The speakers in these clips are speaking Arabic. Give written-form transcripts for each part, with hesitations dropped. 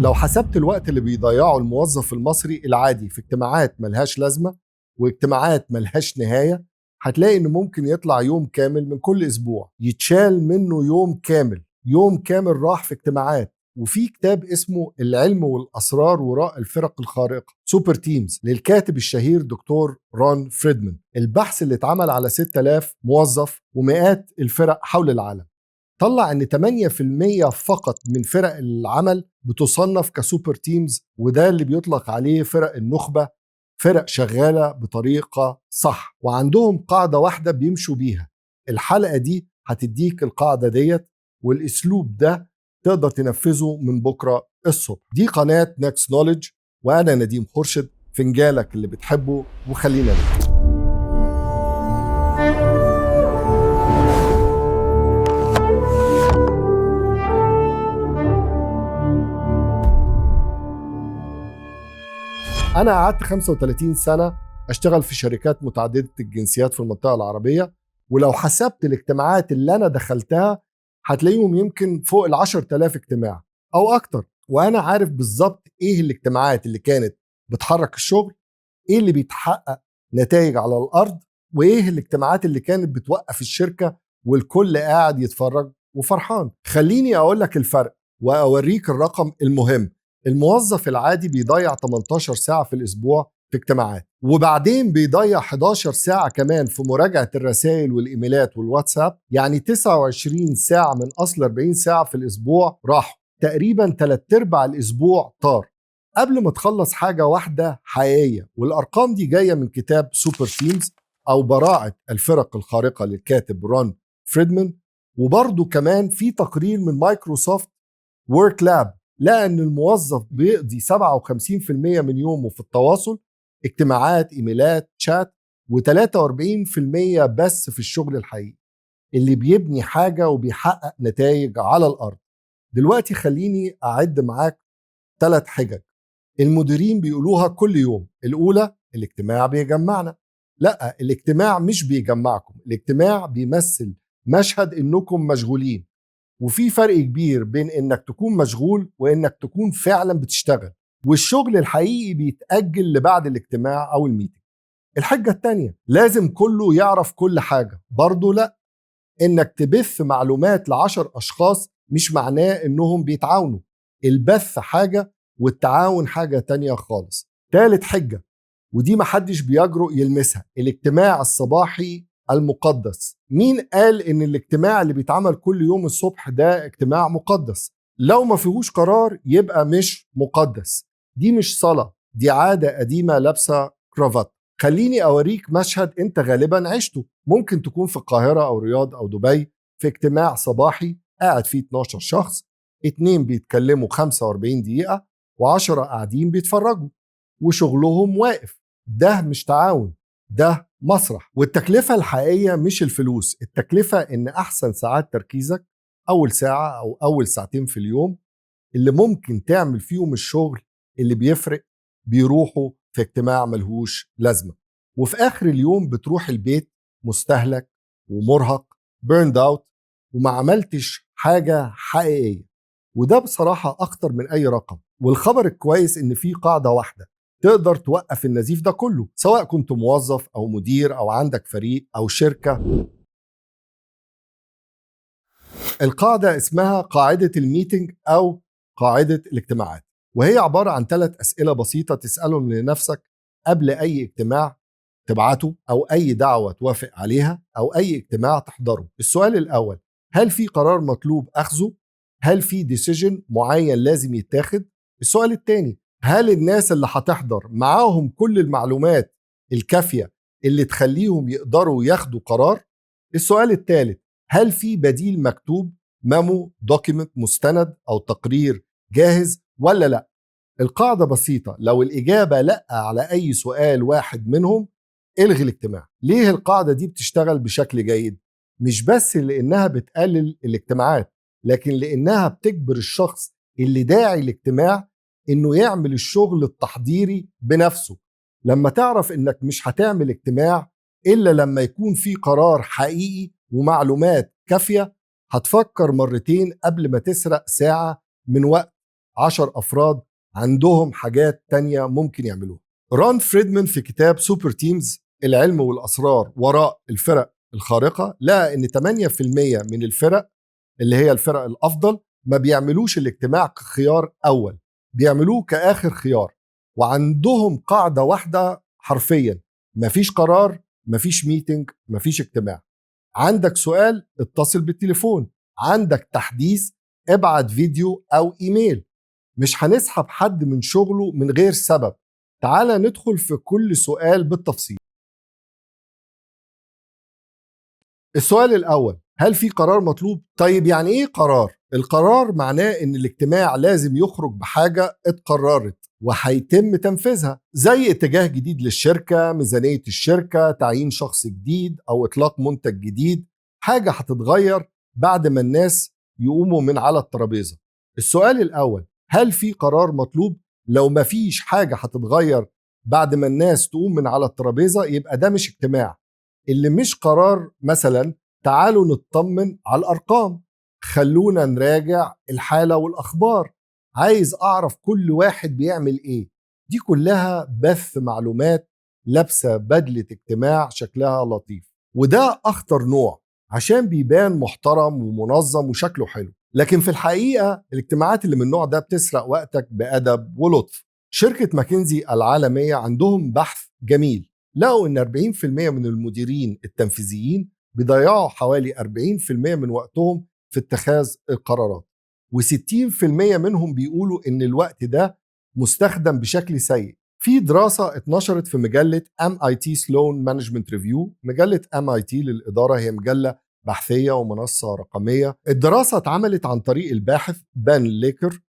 لو حسبت الوقت اللي بيضيعه الموظف المصري العادي في اجتماعات ملهاش لازمة واجتماعات ملهاش نهاية، هتلاقي إنه ممكن يطلع يوم كامل من كل أسبوع يتشال منه يوم كامل راح في اجتماعات. وفي كتاب اسمه العلم والأسرار وراء الفرق الخارقة سوبر تيمز للكاتب الشهير دكتور رون فريدمان، البحث اللي اتعمل على 6000 موظف ومئات الفرق حول العالم طلع ان 8% فقط من فرق العمل بتصنف كسوبر تيمز، وده اللي بيطلق عليه فرق النخبة، فرق شغالة بطريقة صح وعندهم قاعدة واحدة بيمشوا بيها. الحلقة دي هتديك القاعدة ديت والاسلوب ده تقدر تنفذه من بكرة الصبح. دي قناة نكست نوليدج وانا نديم خورشيد، فنجالك اللي بتحبه وخلينا نبدأ. أنا قعدت 35 سنة أشتغل في شركات متعددة الجنسيات في المنطقة العربية، ولو حسبت الاجتماعات اللي أنا دخلتها هتلاقيهم يمكن فوق 10,000 اجتماع أو أكتر، وأنا عارف بالظبط إيه الاجتماعات اللي كانت بتحرك الشغل، إيه اللي بيتحقق نتائج على الأرض، وإيه الاجتماعات اللي كانت بتوقف الشركة والكل قاعد يتفرج وفرحان. خليني أقول لك الفرق وأوريك الرقم المهم. الموظف العادي بيضيع 18 ساعة في الأسبوع في اجتماعات، وبعدين بيضيع 11 ساعة كمان في مراجعة الرسائل والإيميلات والواتساب، يعني 29 ساعة من أصل 40 ساعة في الأسبوع راحوا، تقريبا 3/4 الأسبوع طار قبل ما تخلص حاجة واحدة حقيقية. والأرقام دي جاية من كتاب سوبر تيمز أو براعة الفرق الخارقة للكاتب رون فريدمان، وبرضو كمان في تقرير من مايكروسوفت وورك لاب لقى ان الموظف بيقضي 57% من يومه في التواصل، اجتماعات، ايميلات، شات، و43% بس في الشغل الحقيقي اللي بيبني حاجة وبيحقق نتائج على الأرض. دلوقتي خليني أعد معاك 3 حجج المديرين بيقولوها كل يوم. الأولى: الاجتماع بيجمعنا. لا، الاجتماع مش بيجمعكم، الاجتماع بيمثل مشهد انكم مشغولين، وفي فرق كبير بين انك تكون مشغول وانك تكون فعلا بتشتغل، والشغل الحقيقي بيتأجل لبعد الاجتماع او الميتنج. الحجة التانية: لازم كله يعرف كل حاجة. برضو لا، انك تبث معلومات ل10 اشخاص مش معناه انهم بيتعاونوا، البث حاجة والتعاون حاجة تانية خالص. تالت حجة، ودي محدش بيجرؤ يلمسها: الاجتماع الصباحي المقدس. مين قال ان الاجتماع اللي بيتعمل كل يوم الصبح ده اجتماع مقدس؟ لو ما فيهوش قرار يبقى مش مقدس. دي مش صلاة، دي عادة قديمة لابسة كرافات. خليني اوريك مشهد انت غالبا عشته. ممكن تكون في القاهرة او رياض او دبي في اجتماع صباحي قاعد فيه 12 شخص، 2 بيتكلموا 45 دقيقة و10 قاعدين بيتفرجوا وشغلهم واقف. ده مش تعاون، ده مسرح. والتكلفة الحقيقية مش الفلوس، التكلفة ان احسن ساعات تركيزك اول ساعة او اول ساعتين في اليوم اللي ممكن تعمل فيهم الشغل اللي بيفرق بيروحوا في اجتماع ملهوش لازمة، وفي اخر اليوم بتروح البيت مستهلك ومرهق بيرند اوت وما عملتش حاجة حقيقية. وده بصراحة اخطر من اي رقم. والخبر الكويس ان في قاعدة واحدة تقدر توقف النزيف ده كله، سواء كنت موظف او مدير او عندك فريق او شركة. القاعدة اسمها قاعدة الميتنج أو قاعدة الاجتماعات، وهي عبارة عن 3 أسئلة بسيطة تسألهم لنفسك قبل أي اجتماع تبعته أو أي دعوة توافق عليها أو أي اجتماع تحضره. السؤال الأول: هل في قرار مطلوب أخذه؟ هل في ديسيجن معين لازم يتاخد؟ السؤال الثاني: هل الناس اللي هتحضر معاهم كل المعلومات الكافية اللي تخليهم يقدروا ياخدوا قرار؟ السؤال الثالث: هل في بديل مكتوب، ميمو، دوكيمنت، مستند أو تقرير جاهز ولا لا؟ القاعدة بسيطة، لو الإجابة لا على أي سؤال واحد منهم الغي الاجتماع. ليه القاعدة دي بتشتغل بشكل جيد؟ مش بس لأنها بتقلل الاجتماعات، لكن لأنها بتجبر الشخص اللي داعي الاجتماع إنه يعمل الشغل التحضيري بنفسه. لما تعرف إنك مش هتعمل اجتماع إلا لما يكون في قرار حقيقي ومعلومات كافية، هتفكر مرتين قبل ما تسرق ساعة من وقت 10 أفراد عندهم حاجات تانية ممكن يعملوها. ران فريدمان في كتاب سوبر تيمز العلم والأسرار وراء الفرق الخارقة لقى إن 8% من الفرق اللي هي الفرق الأفضل ما بيعملوش الاجتماع كخيار أول، بيعملوه كآخر خيار، وعندهم قاعدة واحدة حرفيا: مفيش قرار، مفيش ميتنج، مفيش اجتماع. عندك سؤال اتصل بالتليفون، عندك تحديث ابعت فيديو أو إيميل. مش هنسحب حد من شغله من غير سبب. تعال ندخل في كل سؤال بالتفصيل. السؤال الأول: هل في قرار مطلوب؟ طيب يعني إيه قرار؟ القرار معناه إن الاجتماع لازم يخرج بحاجة اتقررت وهيتم تنفيذها، زي اتجاه جديد للشركة، ميزانية الشركة، تعيين شخص جديد، أو إطلاق منتج جديد. حاجة هتتغير بعد ما الناس يقوموا من على الترابيزة. السؤال الأول: هل في قرار مطلوب؟ لو مفيش حاجة هتتغير بعد ما الناس تقوم من على الترابيزة يبقى ده مش اجتماع. اللي مش قرار مثلا: تعالوا نطمن على الأرقام، خلونا نراجع الحالة والأخبار، عايز أعرف كل واحد بيعمل إيه. دي كلها بث معلومات لابسة بدلة اجتماع شكلها لطيف، وده أخطر نوع عشان بيبان محترم ومنظم وشكله حلو. لكن في الحقيقة الاجتماعات اللي من النوع ده بتسرق وقتك بأدب ولطف. شركة ماكنزي العالمية عندهم بحث جميل، لقوا ان 40% من المديرين التنفيذيين بيضيعوا حوالي 40% من وقتهم في اتخاذ القرارات، و60% منهم بيقولوا ان الوقت ده مستخدم بشكل سيء. في دراسة اتنشرت في مجلة MIT سلون مانجمنت ريفيو. مجلة MIT للإدارة هي مجلة بحثية ومنصة رقمية. الدراسة اتعملت عن طريق الباحث بان ليكر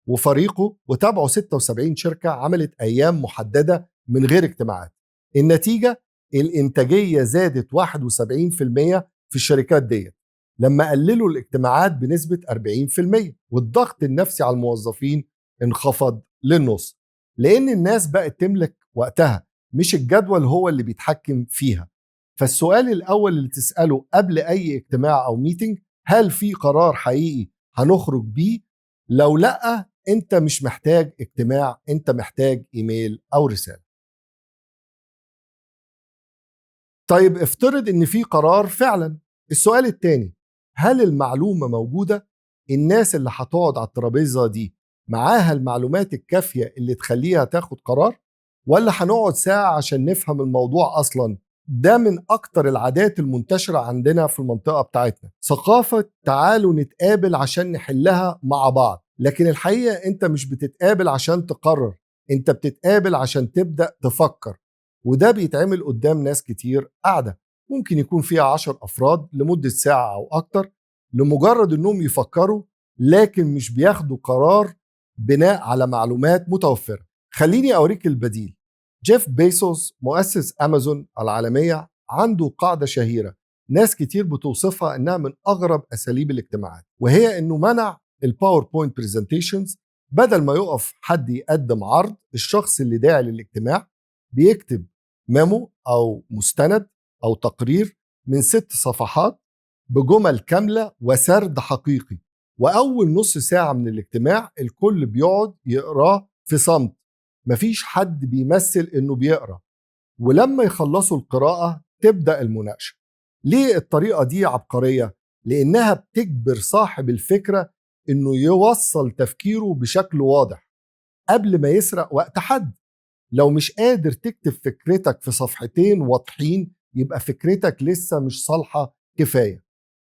وفريقه، وتابعوا 76 شركة عملت أيام محددة من غير اجتماعات. النتيجة: الإنتاجية زادت 71% في الشركات دي لما قللوا الاجتماعات بنسبة 40%، والضغط النفسي على الموظفين انخفض للنص، لأن الناس بقت تملك وقتها، مش الجدول هو اللي بيتحكم فيها. فالسؤال الأول اللي تسأله قبل أي اجتماع أو ميتنج: هل في قرار حقيقي هنخرج بيه؟ لو لأ، أنت مش محتاج اجتماع، أنت محتاج إيميل أو رسالة. طيب افترض ان في قرار فعلا. السؤال التاني: هل المعلومة موجودة؟ الناس اللي هتقعد على الترابيزة دي معاها المعلومات الكافية اللي تخليها تاخد قرار؟ ولا هنقعد ساعة عشان نفهم الموضوع أصلا؟ ده من أكتر العادات المنتشرة عندنا في المنطقة بتاعتنا، ثقافة تعالوا نتقابل عشان نحلها مع بعض. لكن الحقيقة أنت مش بتتقابل عشان تقرر، أنت بتتقابل عشان تبدأ تفكر. وده بيتعمل قدام ناس كتير قاعدة، ممكن يكون فيها 10 أفراد لمدة ساعة أو أكتر، لمجرد أنهم يفكروا، لكن مش بياخدوا قرار بناء على معلومات متوفرة. خليني أوريك البديل. جيف بيسوس مؤسس أمازون العالمية عنده قاعدة شهيرة ناس كتير بتوصفها أنها من أغرب أساليب الاجتماعات، وهي أنه منع الباوربوينت بريزنتيشنز. بدل ما يقف حد يقدم عرض، الشخص اللي داعي للاجتماع بيكتب ميمو أو مستند أو تقرير من 6 صفحات بجمل كاملة وسرد حقيقي، وأول نص ساعة من الاجتماع الكل بيقعد يقراه في صمت، مفيش حد بيمثل إنه بيقرأ. ولما يخلصوا القراءة تبدأ المناقشة. ليه الطريقة دي عبقرية؟ لأنها بتجبر صاحب الفكرة إنه يوصل تفكيره بشكل واضح قبل ما يسرق وقت حد. لو مش قادر تكتب فكرتك في صفحتين واضحين، يبقى فكرتك لسه مش صالحة كفاية،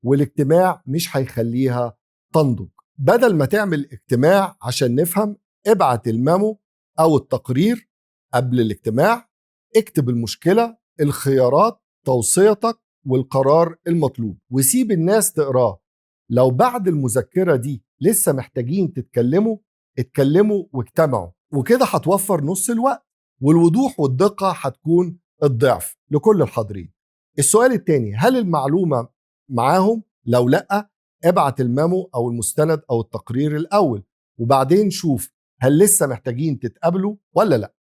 والاجتماع مش هيخليها تنضج. بدل ما تعمل اجتماع عشان نفهم، ابعت الميمو أو التقرير قبل الاجتماع، اكتب المشكلة، الخيارات، توصيتك، والقرار المطلوب، وسيب الناس تقراه. لو بعد المذكرة دي لسه محتاجين تتكلموا، اتكلموا واجتمعوا، وكده هتوفر نص الوقت، والوضوح والدقة هتكون الضعف لكل الحاضرين. السؤال التاني: هل المعلومة معاهم؟ لو لأ، ابعت الميمو أو المستند أو التقرير الأول، وبعدين شوف هل لسه محتاجين تتقابلوا ولا لأ.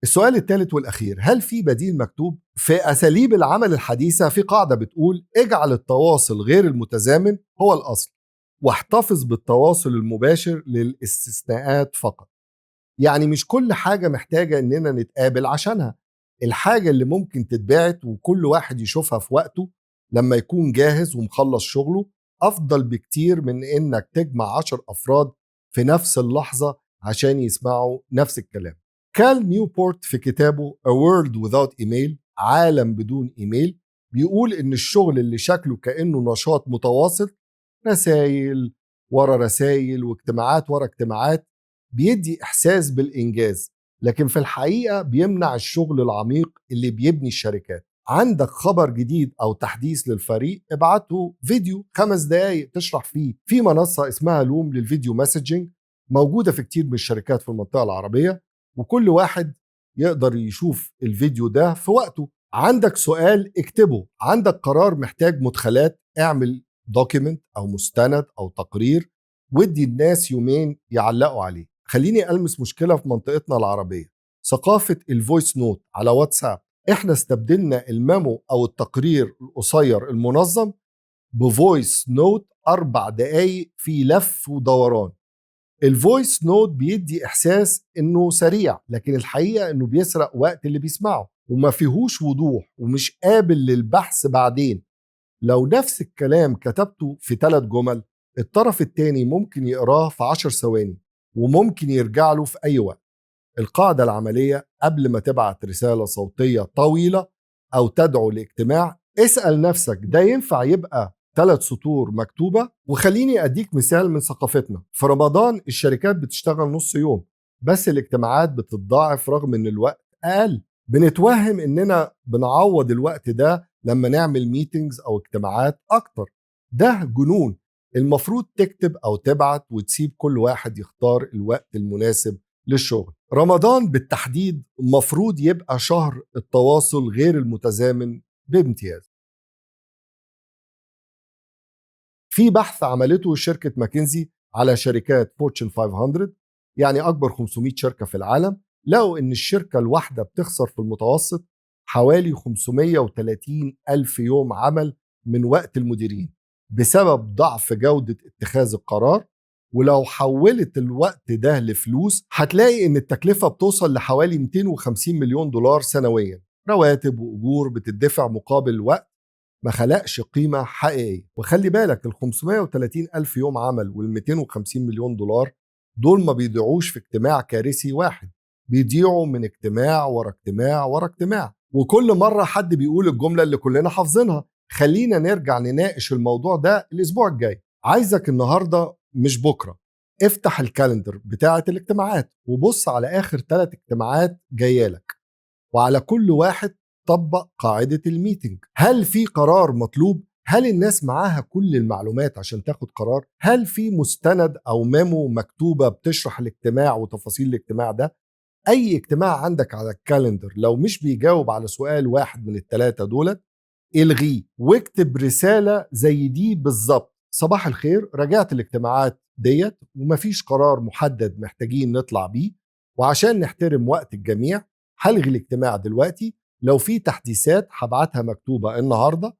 السؤال الثالث والأخير: هل في بديل مكتوب؟ في أساليب العمل الحديثة في قاعدة بتقول: اجعل التواصل غير المتزامن هو الأصل. واحتفظ بالتواصل المباشر للاستثناءات فقط. يعني مش كل حاجة محتاجة إننا نتقابل عشانها. الحاجة اللي ممكن تتبعت وكل واحد يشوفها في وقته لما يكون جاهز ومخلص شغله أفضل بكتير من إنك تجمع 10 أفراد في نفس اللحظة عشان يسمعوا نفس الكلام. كال نيوبورت في كتابه A World Without Email، عالم بدون إيميل، بيقول إن الشغل اللي شكله كأنه نشاط متواصل، رسائل ورا رسائل واجتماعات ورا اجتماعات، بيدي إحساس بالإنجاز، لكن في الحقيقة بيمنع الشغل العميق اللي بيبني الشركات. عندك خبر جديد أو تحديث للفريق، ابعته فيديو 5 دقايق تشرح فيه في منصة اسمها لوم للفيديو مسجنج، موجودة في كتير من الشركات في المنطقة العربية، وكل واحد يقدر يشوف الفيديو ده في وقته. عندك سؤال اكتبه، عندك قرار محتاج مدخلات، اعمل دوكيمنت أو مستند أو تقرير ودي الناس يومين يعلقوا عليه. خليني ألمس مشكلة في منطقتنا العربية، ثقافة الفويس نوت على واتساب. احنا استبدلنا الميمو أو التقرير القصير المنظم بفويس نوت 4 دقايق في لف ودوران. الفويس نوت بيدي إحساس إنه سريع، لكن الحقيقة إنه بيسرق وقت اللي بيسمعه وما فيهوش وضوح ومش قابل للبحث بعدين. لو نفس الكلام كتبته في 3 جمل، الطرف التاني ممكن يقراه في 10 ثواني وممكن يرجع له في أي وقت. القاعدة العملية قبل ما تبعت رسالة صوتية طويلة أو تدعو لاجتماع، اسأل نفسك ده ينفع يبقى 3 سطور مكتوبة؟ وخليني أديك مثال من ثقافتنا. في رمضان الشركات بتشتغل نص يوم، بس الاجتماعات بتتضاعف رغم ان الوقت أقل. بنتوهم اننا بنعوض الوقت ده لما نعمل ميتينجز او اجتماعات اكتر. ده جنون. المفروض تكتب او تبعت وتسيب كل واحد يختار الوقت المناسب للشغل. رمضان بالتحديد مفروض يبقى شهر التواصل غير المتزامن بامتياز. في بحث عملته شركة ماكنزي على شركات فورتشن 500، يعني أكبر 500 شركة في العالم، لقوا إن الشركة الواحدة بتخسر في المتوسط حوالي 530 ألف يوم عمل من وقت المديرين بسبب ضعف جودة اتخاذ القرار. ولو حولت الوقت ده لفلوس هتلاقي إن التكلفة بتوصل لحوالي 250 مليون دولار سنويا، رواتب وأجور بتدفع مقابل وقت ما خلقش قيمة حقيقية. وخلي بالك ال 530 ألف يوم عمل وال 250 مليون دولار دول ما بيضيعوش في اجتماع كارثي واحد، بيضيعوا من اجتماع ورا اجتماع ورا اجتماع، وكل مرة حد بيقول الجملة اللي كلنا حافظينها. خلينا نرجع نناقش الموضوع ده الأسبوع الجاي. عايزك النهاردة مش بكرة افتح الكالندر بتاعة الاجتماعات وبص على آخر 3 اجتماعات جايالك، وعلى كل واحد طبق قاعدة الميتنج. هل في قرار مطلوب؟ هل الناس معاها كل المعلومات عشان تاخد قرار؟ هل في مستند أو ميمو مكتوبة بتشرح الاجتماع وتفاصيل الاجتماع ده؟ أي اجتماع عندك على الكالندر لو مش بيجاوب على سؤال واحد من ال3 دولت الغيه واكتب رسالة زي دي بالظبط: صباح الخير، راجعت الاجتماعات ديت ومفيش قرار محدد محتاجين نطلع بيه، وعشان نحترم وقت الجميع هلغي الاجتماع دلوقتي. لو في تحديثات هبعتها مكتوبة النهاردة،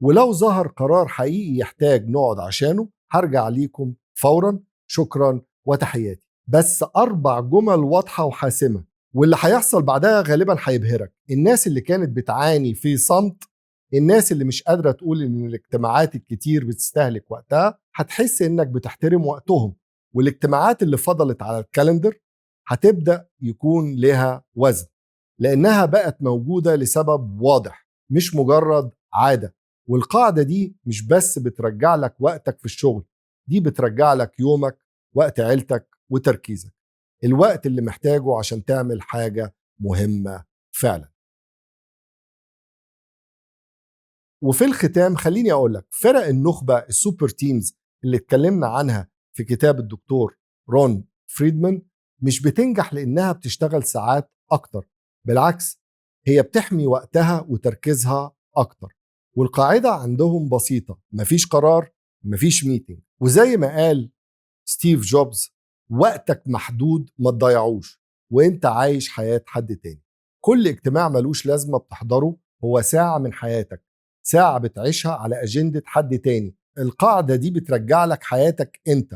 ولو ظهر قرار حقيقي يحتاج نقعد عشانه هرجع ليكم فورا. شكرا وتحياتي. بس 4 جمل واضحة وحاسمة، واللي هيحصل بعدها غالبا هيبهرك. الناس اللي كانت بتعاني في صمت، الناس اللي مش قادرة تقول ان الاجتماعات الكتير بتستهلك وقتها، هتحس انك بتحترم وقتهم، والاجتماعات اللي فضلت على الكالندر هتبدأ يكون لها وزن، لانها بقت موجودة لسبب واضح مش مجرد عادة. والقاعدة دي مش بس بترجع لك وقتك في الشغل، دي بترجع لك يومك، وقت عيلتك وتركيزك، الوقت اللي محتاجه عشان تعمل حاجة مهمة فعلا. وفي الختام خليني أقول لك، فرق النخبة السوبر تيمز اللي اتكلمنا عنها في كتاب الدكتور رون فريدمان مش بتنجح لأنها بتشتغل ساعات أكتر، بالعكس هي بتحمي وقتها وتركيزها أكتر. والقاعدة عندهم بسيطة: مفيش قرار مفيش ميتنج، وزي ما قال ستيف جوبز: وقتك محدود ما تضيعوش وانت عايش حياة حد تاني. كل اجتماع ملوش لازمة بتحضره هو ساعة من حياتك، ساعة بتعيشها على أجندة حد تاني، القاعدة دي بترجع لك حياتك انت.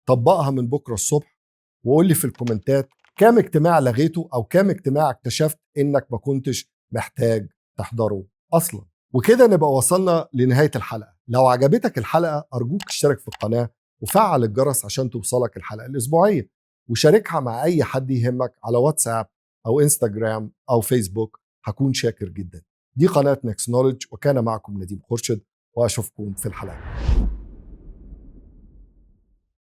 طبقها من بكرة الصبح وقول لي في الكومنتات كام اجتماع لغيته او كام اجتماع اكتشفت انك ما كنتش محتاج تحضره اصلا. وكده نبقى وصلنا لنهاية الحلقة. لو عجبتك الحلقة أرجوك اشترك في القناة وفعل الجرس عشان توصلك الحلقة الأسبوعية، وشاركها مع أي حد يهمك على واتساب أو إنستجرام أو فيسبوك، هكون شاكر جدا. دي قناة نكس نوليدج، وكان معكم نديم خورشد، وأشوفكم في الحلقة.